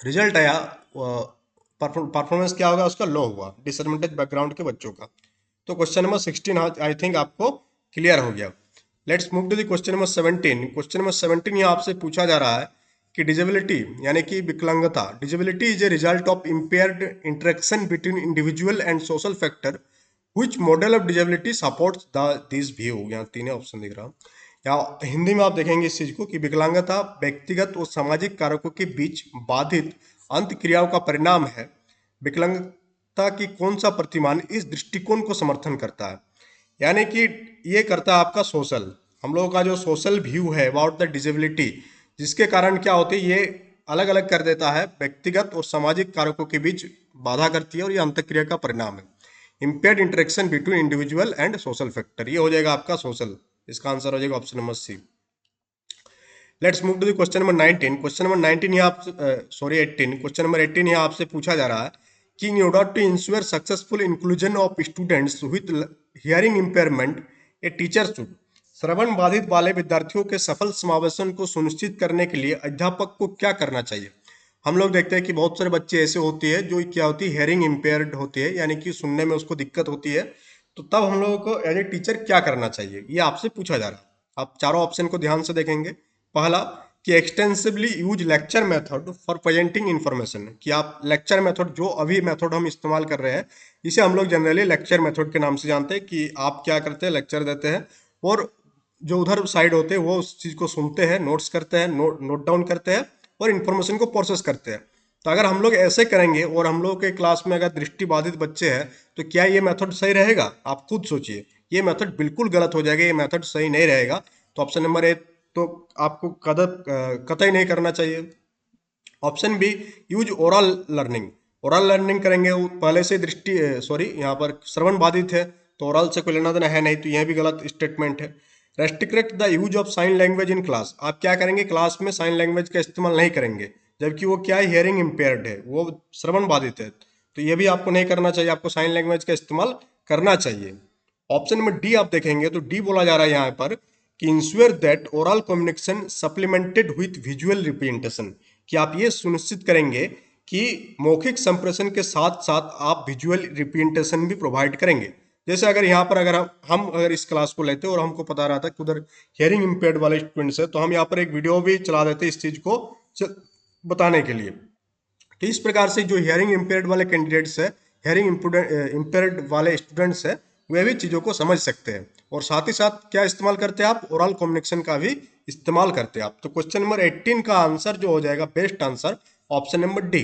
रिजल्ट आया, परफॉर्मेंस क्या होगा उसका, लो हुआ, डिसएडवांटेज बैकग्राउंड के बच्चों का। तो क्वेश्चन नंबर 16 आई थिंक आपको क्लियर हो गया। Let's move to the question number 17। Question number 17 ये आपसे पूछा जा रहा है कि डिजेबिलिटी यानी कि विकलांगता, disability is a result of impaired interaction between individual and social factor which model of disability supports this view. यहाँ तीन ऑप्शन दिख रहा है। यहाँ हिंदी में आप देखेंगे इस चीज को कि विकलांगता व्यक्तिगत और सामाजिक कारकों के बीच बाधित अंत क्रियाओं का परिणाम है। विकलांगता की कौन सा प्रतिमान इस दृष्टिकोण को समर्थन करता है? यानी कि ये करता है आपका सोशल, हम लोगों का जो सोशल व्यू है अबाउट द डिजेबिलिटी, जिसके कारण क्या होती है ये अलग अलग कर देता है, व्यक्तिगत और सामाजिक कारकों के बीच बाधा करती है और ये अंतःक्रिया का परिणाम है। Impaired interaction between individual and social factor, ये हो जाएगा आपका सोशल। इसका आंसर हो जाएगा option number C. Let's move to the question number 19। Question number 19 यहाँ आप 18, क्वेश्चन नंबर 18 यहाँ आपसे पूछा जा रहा है कि in order to ensure successful inclusion of students with hearing impairment a teacher should, श्रवण बाधित वाले विद्यार्थियों के सफल समावेशन को सुनिश्चित करने के लिए अध्यापक को क्या करना चाहिए? हम लोग देखते हैं कि बहुत सारे बच्चे ऐसे होते हैं जो क्या होती है, हेयरिंग इम्पेयर्ड होती है, यानी कि सुनने में उसको दिक्कत होती है। तो तब हम लोगों को एज ए टीचर क्या करना चाहिए, ये आपसे पूछा जा रहा है। आप चारों ऑप्शन को ध्यान से देखेंगे। पहला कि extensively use lecture method for presenting information, कि आप लेक्चर मेथड, जो अभी मेथड हम इस्तेमाल कर रहे हैं इसे हम लोग जनरली लेक्चर मेथड के नाम से जानते हैं, कि आप क्या करते हैं, लेक्चर देते हैं और जो उधर साइड होते हैं वो उस चीज़ को सुनते हैं, नोट्स करते हैं, नोट डाउन करते हैं और इन्फॉर्मेशन को प्रोसेस करते हैं। तो अगर हम लोग ऐसे करेंगे और हम लोग के क्लास में अगर दृष्टिबाधित बच्चे हैं तो क्या ये मेथड सही रहेगा? आप खुद सोचिए, ये मेथड बिल्कुल गलत हो जाएगा, ये मेथड सही नहीं रहेगा। तो ऑप्शन नंबर ए तो आपको कतई नहीं करना चाहिए। Option B use oral learning, oral learning करेंगे वो पहले से यहाँ पर श्रवण बाधित है तो ओरल से कोई लेना देना है नहीं, तो यह भी गलत स्टेटमेंट है। Restrict the use of sine language in class, आप क्या करेंगे, क्लास में साइन लैंग्वेज का इस्तेमाल नहीं करेंगे, जबकि वो क्या है, हियरिंग इम्पेयर्ड है, वो श्रवण बाधित है, तो ये भी आपको नहीं करना चाहिए, आपको साइन लैंग्वेज का इस्तेमाल करना चाहिए। ऑप्शन नंबर डी आप देखेंगे तो डी बोला जा रहा है यहाँ पर कि ensure that oral communication supplemented with visual representation, कि आप ये सुनिश्चित करेंगे कि मौखिक संप्रेषण के साथ साथ आप विजुअल रिप्रेजेंटेशन भी प्रोवाइड करेंगे। जैसे अगर यहाँ पर अगर हम अगर इस क्लास को लेते और हमको पता रहा था कि उधर हियरिंग इम्पेयर्ड वाले स्टूडेंट्स है, तो हम यहाँ पर एक वीडियो भी चला देते इस चीज़ को बताने के लिए। तो इस प्रकार से जो हियरिंग इम्पेयर्ड वाले कैंडिडेट्स है, हियरिंग इम्पेयर्ड वाले स्टूडेंट्स है, वे भी चीज़ों को समझ सकते हैं और साथ ही साथ क्या इस्तेमाल करते हैं आप, ओरल कम्युनिकेशन का भी इस्तेमाल करते हैं आप। तो क्वेश्चन नंबर 18 का आंसर जो हो जाएगा best answer option number D.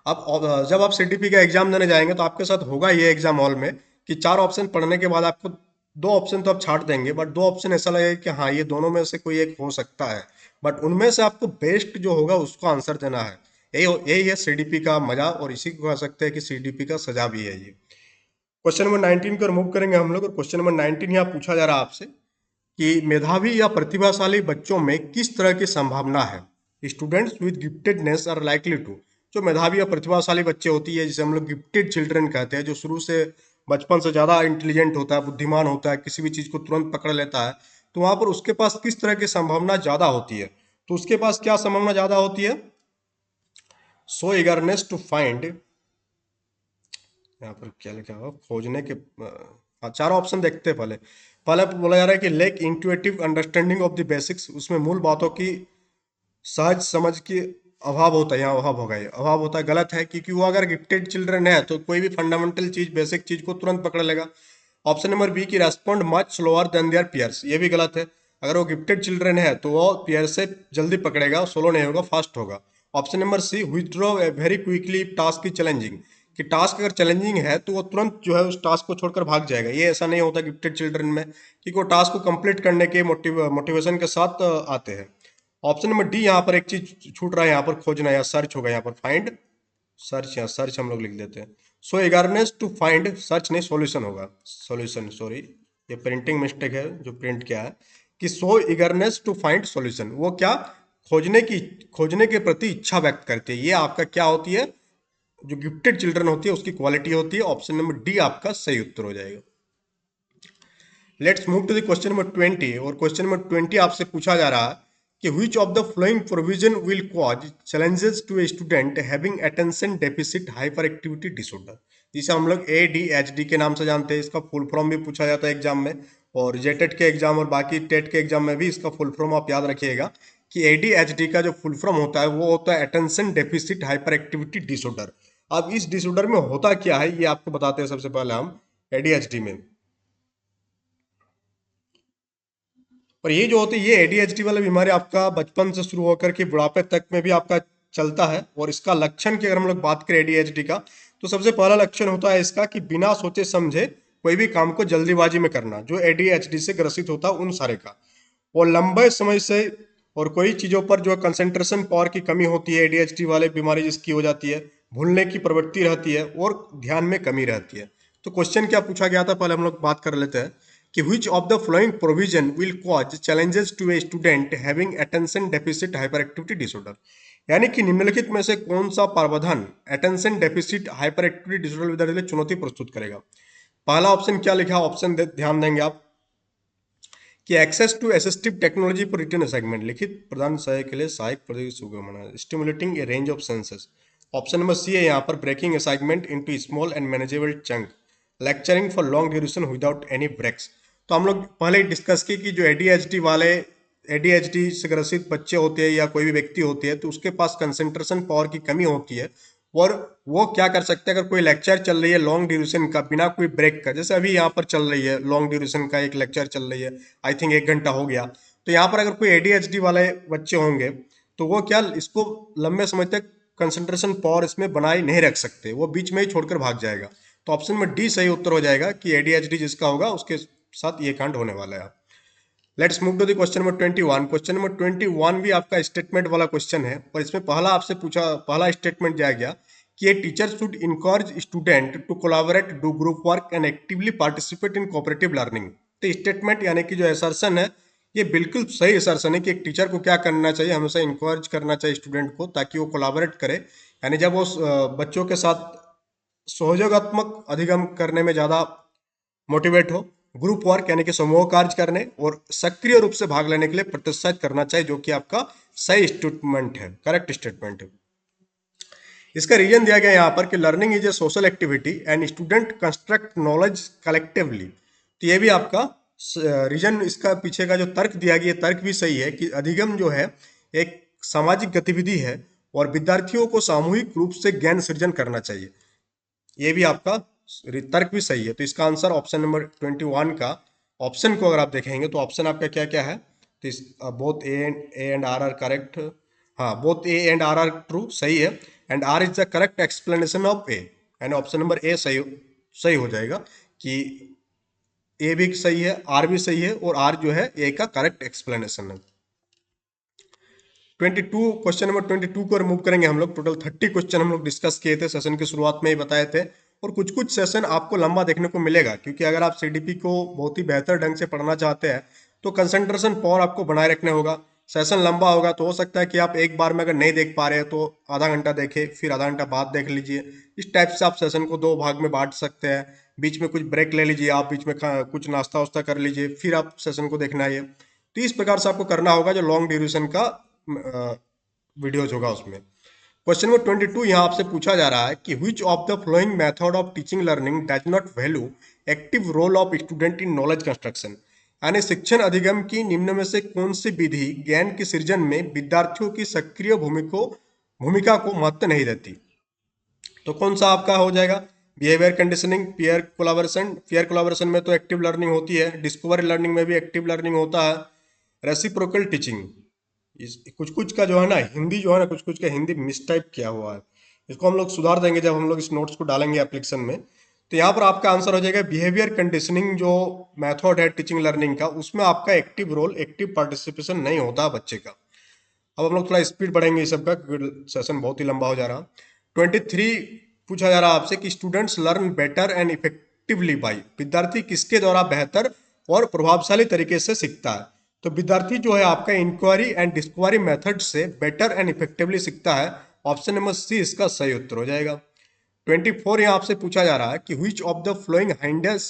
अब जब आप सीटीपी का एग्जाम देने जाएंगे तो आपके साथ होगा ये एग्जाम हॉल में कि 4 ऑप्शन पढ़ने के बाद आपको 2 ऑप्शन तो आप छाट देंगे, बट 2 ऑप्शन ऐसा लगेगा कि हाँ ये दोनों में से कोई एक हो सकता है, बट उनमें से आपको बेस्ट जो होगा उसको आंसर देना है। यही है सीडीपी का मजा और इसी को कह सकते हैं कि सीडीपी का सजा भी है ये। क्वेश्चन नंबर 19 को रिमूव करेंगे हम लोग और क्वेश्चन नंबर 19 यहाँ पूछा जा रहा है आपसे कि मेधावी या प्रतिभाशाली बच्चों में किस तरह की संभावना है? Students with giftedness are likely to, जो मेधावी या प्रतिभाशाली बच्चे होती है जिसे हम लोग गिफ्टेड चिल्ड्रन कहते हैं, जो शुरू से बचपन से ज़्यादा इंटेलिजेंट होता है, बुद्धिमान होता है, किसी भी चीज़ को तुरंत पकड़ लेता है, तो वहाँ पर उसके पास किस तरह की संभावना ज़्यादा होती है? तो उसके पास क्या संभावना ज़्यादा होती है? सो ईगरनेस टू फाइंड, यहाँ पर क्या लिखा हुआ, खोजने के चारों ऑप्शन देखते हैं। पहले पहले बोला जा रहा है कि lake intuitive understanding of the basics, उसमें मूल बातों की सहज समझ की अभाव होता है, यहाँ अभाव होगा, ये अभाव होता है, गलत है, क्योंकि वो अगर गिफ्टेड चिल्ड्रन है तो कोई भी फंडामेंटल चीज, बेसिक चीज को तुरंत पकड़ लेगा। ऑप्शन नंबर बी की respond much slower then there piers, ये भी गलत है, अगर वो गिफ्टेड चिल्ड्रन है तो वो पियर से जल्दी पकड़ेगा, सोलो नहीं होगा, फास्ट होगा। Option number C withdraw very quickly task की चैलेंजिंग, कि टास्क अगर चैलेंजिंग है तो वो तुरंत जो है उस टास्क को छोड़कर भाग जाएगा, ये ऐसा नहीं होता गिफ्टेड चिल्ड्रन में, क्योंकि वो टास्क को कंप्लीट करने के मोटिवेशन के साथ आते हैं। ऑप्शन नंबर डी यहाँ पर एक चीज छूट रहा है, यहाँ पर खोजना या सर्च होगा, यहाँ पर फाइंड, सर्च, या सर्च हम लोग लिख देते हैं। सो एगारनेस टू फाइंड, सर्च नहीं सॉल्यूशन होगा, सॉल्यूशन, सॉरी ये प्रिंटिंग मिस्टेक है जो प्रिंट किया है, कि सो इगरनेस टू फाइंड सॉल्यूशन, वो क्या खोजने के प्रति इच्छा व्यक्त करती है, ये आपका क्या होती है, जो गिफ्टेड चिल्ड्रन होती है उसकी क्वालिटी होती है। ऑप्शन नंबर डी आपका सही उत्तर हो जाएगा। Let's move to the question number 20 और क्वेश्चन नंबर 20 आपसे पूछा जा रहा है कि which of the following provision will cause challenges to a student having attention deficit hyperactivity disorder, जिसे हम लोग ADHD के नाम से जानते हैं। इसका फुल फॉर्म भी पूछा जाता है एग्जाम में, और जेटेट के एग्जाम और बाकी टेट के एग्जाम में भी इसका फुल फॉर्म आप याद रखिएगा कि ADHD का जो फुल फॉर्म होता है वो होता है attention deficit hyper activity disorder. अब इस डिसऑर्डर में होता क्या है ये आपको बताते हैं सबसे पहले हम ADHD में। और ये जो होती है ये ADHD वाला बीमारी आपका बचपन से शुरू होकर के बुढ़ापे तक में भी आपका चलता है। और इसका लक्षण की अगर हम लोग बात करें ADHD का, तो सबसे पहला लक्षण होता है इसका कि बिना सोचे समझे कोई भी काम को जल्दीबाजी में करना, जो ADHD से ग्रसित होता है उन सारे का। और लंबे समय से और कोई चीजों पर जो कंसंट्रेशन पावर की कमी होती है ADHD वाले बीमारी जिसकी हो जाती है, भूलने की प्रवृत्ति रहती है और ध्यान में कमी रहती है। तो क्वेश्चन क्या पूछा गया था पहले हम लोग बात कर लेते हैं कि which of the following provision will cause challenges to a student having attention deficit hyperactivity disorder, यानी कि निम्नलिखित में से कौन सा प्रावधान attention deficit hyperactivity disorder विद्यार्थी के लिए चुनौती प्रस्तुत करेगा। पहला ऑप्शन क्या लिखा, ऑप्शन ध्यान देंगे आप कि access to assistive technology for written assignment, लिखित प्रदान सहायक के लिए सहायक प्रौद्योगिकी सुगम, stimulating a range of senses. Option number C है यहाँ पर breaking assignment into small and manageable chunk, lecturing for long duration without any breaks. तो हम लोग पहले ही डिस्कस की कि जो ADHD वाले ADHD से ग्रसित बच्चे होते हैं या कोई भी व्यक्ति होती है तो उसके पास कंसंट्रेशन पावर की कमी होती है, और वो क्या कर सकते हैं अगर कोई लेक्चर चल रही है लॉन्ग ड्यूरेशन का बिना कोई ब्रेक का, जैसे अभी यहाँ पर चल रही है लॉन्ग ड्यूरेशन का एक लेक्चर चल रही है, आई थिंक 1 घंटा हो गया। तो यहाँ पर अगर कोई ADHD वाले बच्चे होंगे तो वो क्या इसको लंबे समय तक कंसंट्रेशन पावर इसमें बनाए नहीं रख सकते, वो बीच में ही छोड़कर भाग जाएगा। तो ऑप्शन में डी सही उत्तर हो जाएगा कि ADHD जिसका होगा उसके साथ ये कांड होने वाला है। Let's move to the question number 21। Question number 21 भी आपका स्टेटमेंट वाला क्वेश्चन है, और इसमें पहला स्टेटमेंट दिया गया कि a teacher should encourage student to collaborate, do group work and actively participate in cooperative learning. तो स्टेटमेंट यानी कि जो असर्शन है ये बिल्कुल सही असर्शन है कि एक टीचर को क्या करना चाहिए, हमेशा इनकरेज करना चाहिए स्टूडेंट को ताकि वो कोलैबोरेट करे, यानी जब वो बच्चों के साथ सहयोगात्मक अधिगम करने में ज़्यादा मोटिवेट हो, ग्रुप वर्क यानी कि समूह कार्य करने और सक्रिय रूप से भाग लेने के लिए प्रोत्साहित करना चाहिए, जो कि आपका सही स्टेटमेंट है, करेक्ट स्टेटमेंट है। इसका रीजन दिया गया यहाँ पर कि learning is a social activity and student construct knowledge collectively. तो ये भी आपका रीजन, इसका पीछे का जो तर्क दिया गया तर्क भी सही है कि अधिगम जो है एक सामाजिक गतिविधि है और विद्यार्थियों को सामूहिक रूप से ज्ञान सृजन करना चाहिए। ये भी आपका तर्क भी सही है। तो इसका आंसर ऑप्शन नंबर 21 का ऑप्शन को अगर आप देखेंगे तो ऑप्शन आपका क्या क्या है, तो both A and R are correct. हाँ, both A and R are true, सही है, and R is the correct explanation of A, and option number A सही हो जाएगा कि ए भी सही है, आर भी सही है, और आर जो है ए का करेक्ट एक्सप्लेनेशन है। 22 क्वेश्चन नंबर 22 को रिमूव करेंगे हम लोग। टोटल 30 क्वेश्चन हम लोग डिस्कस किए थे, सेशन की शुरुआत में ही बताए थे, और कुछ कुछ सेशन आपको लंबा देखने को मिलेगा क्योंकि अगर आप CDP को बहुत ही बेहतर ढंग से पढ़ना चाहते हैं तो कंसंट्रेशन पावर आपको बनाए रखने होगा। सेशन लंबा होगा तो हो सकता है कि आप एक बार में अगर नहीं देख पा रहे हैं तो आधा घंटा देखें, फिर आधा घंटा बाद देख लीजिए। इस टाइप से आप सेशन को 2 भाग में बांट सकते हैं। बीच में कुछ ब्रेक ले लीजिए, आप बीच में कुछ नाश्ता वास्ता कर लीजिए, फिर आप सेशन को देखना है। तो इस प्रकार से आपको करना होगा जो लॉन्ग ड्यूरेशन का वीडियोज होगा उसमें। क्वेश्चन नंबर 22 यहाँ आपसे पूछा जा रहा है कि which of the following method of teaching learning does not value active role of student in knowledge construction, यानी शिक्षण अधिगम की निम्न में से कौन सी विधि ज्ञान के सृजन में विद्यार्थियों की सक्रिय भूमिका को महत्व नहीं देती। तो कौन सा आपका हो जाएगा, behaviour conditioning, peer collaboration. Peer collaboration में तो एक्टिव लर्निंग होती है, डिस्कवरी लर्निंग में भी एक्टिव लर्निंग होता है, रेसिप्रोकल टीचिंग। कुछ कुछ का जो है ना हिंदी जो है ना कुछ कुछ का हिंदी मिसटाइप किया हुआ है, इसको हम लोग सुधार देंगे जब हम लोग इस नोट्स को डालेंगे एप्लीकेशन में। तो यहाँ पर आपका आंसर हो जाएगा बिहेवियर कंडीशनिंग। जो मेथड है टीचिंग लर्निंग का उसमें आपका एक्टिव रोल, एक्टिव पार्टिसिपेशन नहीं होता बच्चे का। अब हम लोग थोड़ा स्पीड बढ़ेंगे इस सबका क्योंकि सेशन बहुत ही लंबा हो जा रहा। 23 पूछा जा रहा है आपसे कि students learn better and effectively by, विद्यार्थी किसके द्वारा बेहतर और प्रभावशाली तरीके से सीखता है। तो विद्यार्थी जो है आपका इंक्वायरी एंड डिस्कवरी मेथड से बेटर एंड इफेक्टिवली सीखता है। ऑप्शन नंबर सी इसका सही उत्तर हो जाएगा। 24 यहाँ आपसे पूछा जा रहा है कि which of the following hinders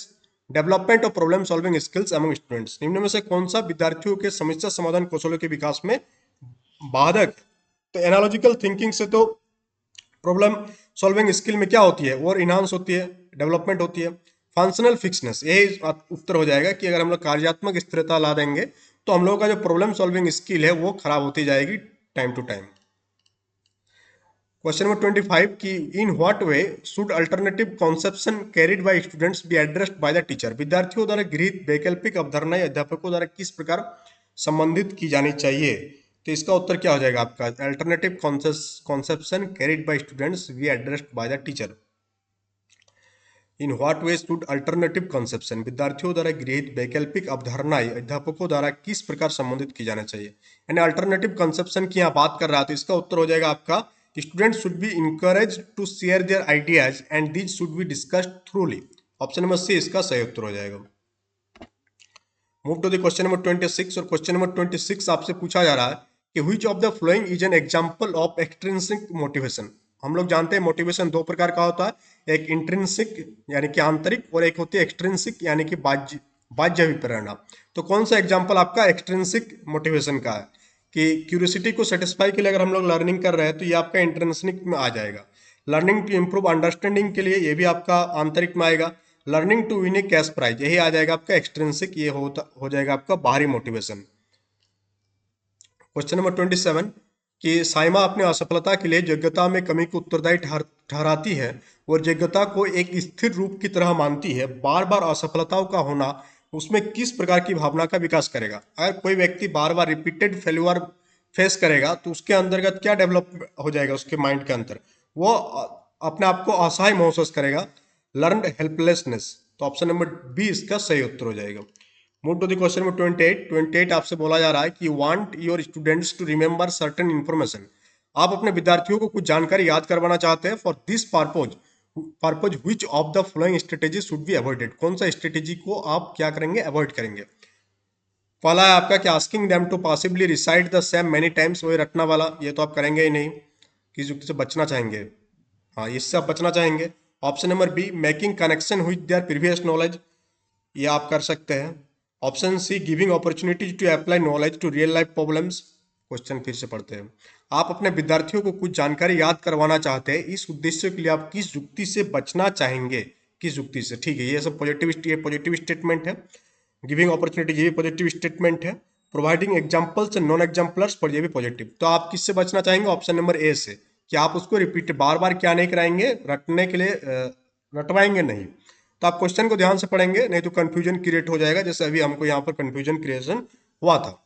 development of problem solving skills among students, निम्न में से कौन सा विद्यार्थियों के समस्या समाधान कौशलों के विकास में बाधक, तो एनालॉजिकल थिंकिंग से तो प्रॉब्लम सॉल्विंग स्किल में क्या होती है, और इन्हांस होती है, डेवलपमेंट होती है। फंक्शनल फिक्सनेस, यही उत्तर हो जाएगा कि अगर हम लोग कार्यात्मक स्थिरता ला देंगे तो हम लोगों का जो प्रॉब्लम सॉल्विंग स्किल है वो खराब होती जाएगी time to time. Question number 25 की in what way should alternative conception carried by students be addressed by the teacher, विद्यार्थियों द्वारा गृहीत वैकल्पिक अवधारणाएं अध्यापकों द्वारा किस प्रकार संबंधित की जानी चाहिए। तो इसका उत्तर क्या हो जाएगा आपका, alternative conception carried by students be addressed by the teacher. In what way should alternative conception, विद्यार्थियों द्वारा गृहीत वैकल्पिक अवधारणाएं अध्यापकों द्वारा किस प्रकार संबोधित की जाना चाहिए। यानी अल्टरनेटिव कंसेप्शन की यहाँ बात कर रहा है, तो इसका उत्तर हो जाएगा आपका student should be encourage to share their ideas and these should be discussed thoroughly. Option number C इसका सही उत्तर हो जाएगा। Move to the question number 26, और क्वेश्चन नंबर 26 आपसे पूछा जा रहा है कि which of the following is an example of extrinsic motivation. हम लोग जानते हैं मोटिवेशन दो प्रकार का होता है, एक इंट्रिंसिक यानी कि आंतरिक, और एक होती है एक्सट्रिंसिक यानी कि बाह्य बाह्य प्रेरणा। तो कौन सा एग्जांपल आपका एक्सट्रिंसिक मोटिवेशन का है, कि क्यूरियोसिटी को सेटिस्फाई के लिए अगर हम लोग लर्निंग कर रहे हैं तो ये आपका इंट्रिंसिक में आ जाएगा। लर्निंग टू इम्प्रूव अंडरस्टैंडिंग के लिए ये भी आपका आंतरिक में आएगा। Learning to win a cash prize यही आ जाएगा आपका एक्सट्रिंसिक, ये हो जाएगा आपका बाहरी मोटिवेशन। क्वेश्चन नंबर 27 कि साइमा अपने असफलता के लिए योग्यता में कमी को उत्तरदायी ठहराती है और योग्यता को एक स्थिर रूप की तरह मानती है, बार बार असफलताओं का होना उसमें किस प्रकार की भावना का विकास करेगा। अगर कोई व्यक्ति बार बार रिपीटेड फेल्यूर फेस करेगा तो उसके अंतर्गत क्या डेवलप हो जाएगा, उसके माइंड के अंदर वो अपने आप को असहाय महसूस करेगा, लर्नड हेल्पलेसनेस। तो ऑप्शन नंबर बी इसका सही उत्तर हो जाएगा। Move to the question number 28 आपसे बोला जा रहा है कि want your students to remember certain information, आप अपने विद्यार्थियों को कुछ जानकारी याद करवाना चाहते हैं। For this purpose which of the following strategy should be avoided, कौन सा स्ट्रेटेजी को आप क्या करेंगे, अवॉइड करेंगे। पहला है आपका कि asking them to possibly recite the same many times, वही रटना वाला, ये तो आप करेंगे ही नहीं, किस युक्ति से बचना चाहेंगे, हाँ इससे आप बचना चाहेंगे। Option number B making connection with their previous knowledge, ये आप कर सकते हैं। Option C giving opportunities to apply knowledge to real life problems. Question फिर से पढ़ते हैं, आप अपने विद्यार्थियों को कुछ जानकारी याद करवाना चाहते हैं, इस उद्देश्य के लिए आप किस युक्ति से बचना चाहेंगे, किस युक्ति से, ठीक है ये सब पॉजिटिव स्टेटमेंट है। गिविंग अपॉर्चुनिटी ये भी पॉजिटिव स्टेटमेंट है। Providing examples and non exemplars पर ये भी पॉजिटिव। तो आप किससे बचना चाहेंगे, ऑप्शन नंबर ए से, कि आप उसको रिपीट बार बार क्या नहीं कराएंगे, रटने के लिए रटवाएंगे नहीं। तो आप क्वेश्चन को ध्यान से पढ़ेंगे, नहीं तो कंफ्यूजन क्रिएट हो जाएगा, जैसे अभी हमको यहाँ पर कंफ्यूजन क्रिएशन हुआ था,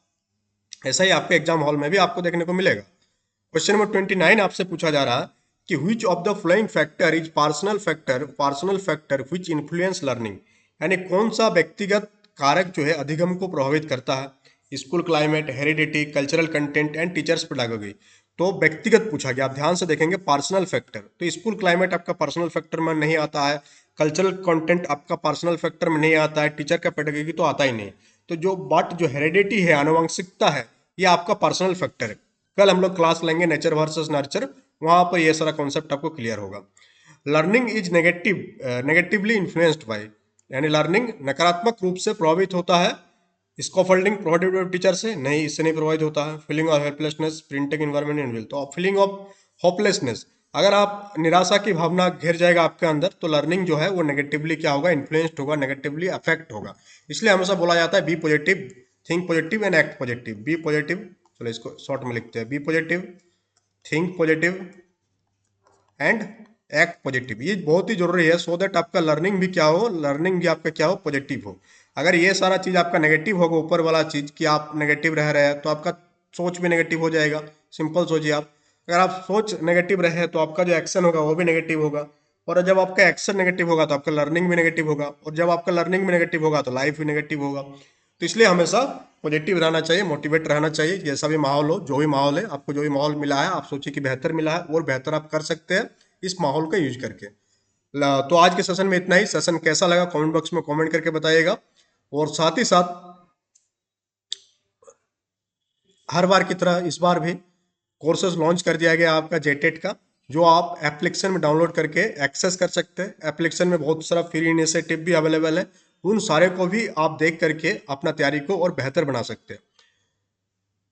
ऐसा ही आपके एग्जाम हॉल में भी आपको देखने को मिलेगा। क्वेश्चन नंबर 29 आपसे पूछा जा रहा है कि which of the flowing factor is personal factor which influence learning, यानी कौन सा व्यक्तिगत कारक जो है अधिगम को प्रभावित करता है। School climate, heredity, cultural content and teachers pedagogy. तो व्यक्तिगत पूछा गया, आप ध्यान से देखेंगे पर्सनल फैक्टर, तो स्कूल क्लाइमेट आपका पर्सनल फैक्टर में नहीं आता है, कल्चरल कंटेंट आपका पर्सनल फैक्टर में नहीं आता है, टीचर का पेडागोगी तो आता ही नहीं। तो जो हेरिडिटी है, आनुवंशिकता है, ये आपका पर्सनल फैक्टर है। कल हम लोग क्लास लेंगे नेचर वर्सेस नर्चर, वहां पर ये सारा कॉन्सेप्ट आपको क्लियर होगा। Learning is negatively influenced by, यानी लर्निंग नकारात्मक रूप से प्रभावित होता है स्कॉफोल्डिंग प्रोवाइडेड टीचर से, नहीं इससे नहीं प्रभावित होता है। Feeling of helplessness, printing environment and will, तो फीलिंग ऑफ होपलेसनेस, अगर आप निराशा की भावना घेर जाएगा आपके अंदर तो लर्निंग जो है वो नेगेटिवली क्या होगा, इन्फ्लुएंस्ड होगा, नेगेटिवली अफेक्ट होगा। इसलिए हमेशा बोला जाता है be positive, think positive and act positive. Be positive, चलो इसको शॉर्ट में लिखते हैं, be positive, think positive and act positive. ये बहुत ही जरूरी है, सो दैट आपका लर्निंग भी क्या हो, लर्निंग भी आपका क्या हो, पॉजिटिव हो। अगर ये सारा चीज आपका नेगेटिव होगा, ऊपर वाला चीज कि आप नेगेटिव रह रहे हैं, तो आपका सोच भी नेगेटिव हो जाएगा। सिंपल सोचिए आप, अगर आप सोच नेगेटिव रहे तो आपका जो एक्शन होगा वो भी नेगेटिव होगा, और जब आपका एक्शन नेगेटिव होगा तो आपका लर्निंग भी नेगेटिव होगा, और जब आपका लर्निंग भी नेगेटिव होगा तो लाइफ भी नेगेटिव होगा। तो इसलिए हमेशा पॉजिटिव रहना चाहिए, मोटिवेट रहना चाहिए, जैसा भी माहौल हो, जो भी माहौल है, आपको जो भी माहौल मिला है आप सोचिए कि बेहतर मिला है, और बेहतर आप कर सकते हैं इस माहौल का यूज करके। तो आज के सेशन में इतना ही। सेशन कैसा लगा कमेंट बॉक्स में कमेंट करके बताइएगा, और साथ ही साथ हर बार की तरह इस बार भी कोर्सेज लॉन्च कर दिया गया आपका जेटेट का, जो आप एप्लीकेशन में डाउनलोड करके एक्सेस कर सकते हैं। एप्लीकेशन में बहुत सारा फ्री इनिशिएटिव भी अवेलेबल है, उन सारे को भी आप देख करके अपना तैयारी को और बेहतर बना सकते हैं।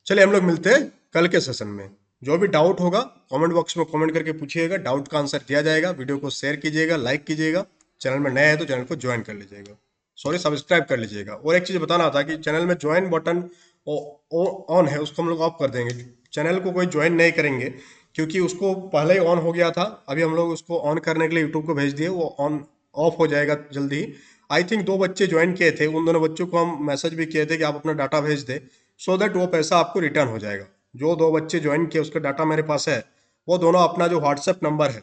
चलिए हम लोग मिलते हैं कल के सेशन में। जो भी डाउट होगा कमेंट बॉक्स में कमेंट करके पूछिएगा, डाउट का आंसर दिया जाएगा। वीडियो को शेयर कीजिएगा, लाइक कीजिएगा, चैनल में नया है तो चैनल को ज्वाइन कर लीजिएगा, सॉरी सब्सक्राइब कर लीजिएगा। और एक चीज़ बताना था कि चैनल में ज्वाइन बटन ऑन है, उसको हम लोग ऑफ कर देंगे। चैनल को कोई ज्वाइन नहीं करेंगे क्योंकि उसको पहले ही ऑन हो गया था, अभी हम लोग उसको ऑन करने के लिए यूट्यूब को भेज दिए, वो ऑन ऑफ हो जाएगा जल्दी ही। आई थिंक 2 बच्चे ज्वाइन किए थे, उन दोनों बच्चों को हम मैसेज भी किए थे कि आप अपना डाटा भेज दें, सो दैट वो पैसा आपको रिटर्न हो जाएगा। जो 2 बच्चे ज्वाइन किए उसका डाटा मेरे पास है, वो दोनों अपना जो व्हाट्सएप नंबर है,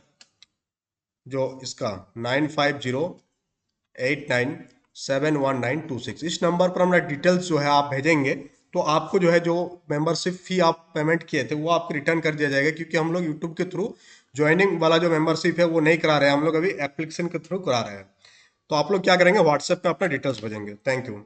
जो इसका 9508971926, इस नंबर पर अपना डिटेल्स जो है आप भेजेंगे तो आपको जो है जो मेंबरशिप फी आप पेमेंट किए थे वो आपको रिटर्न कर दिया जाएगा। क्योंकि हम लोग यूट्यूब के थ्रू ज्वाइनिंग वाला जो मेंबरशिप है वो नहीं करा रहे हैं, हम लोग अभी एप्लीकेशन के थ्रू करा रहे हैं। तो आप लोग क्या करेंगे, व्हाट्सएप पे अपना डिटेल्स भेजेंगे। Thank you.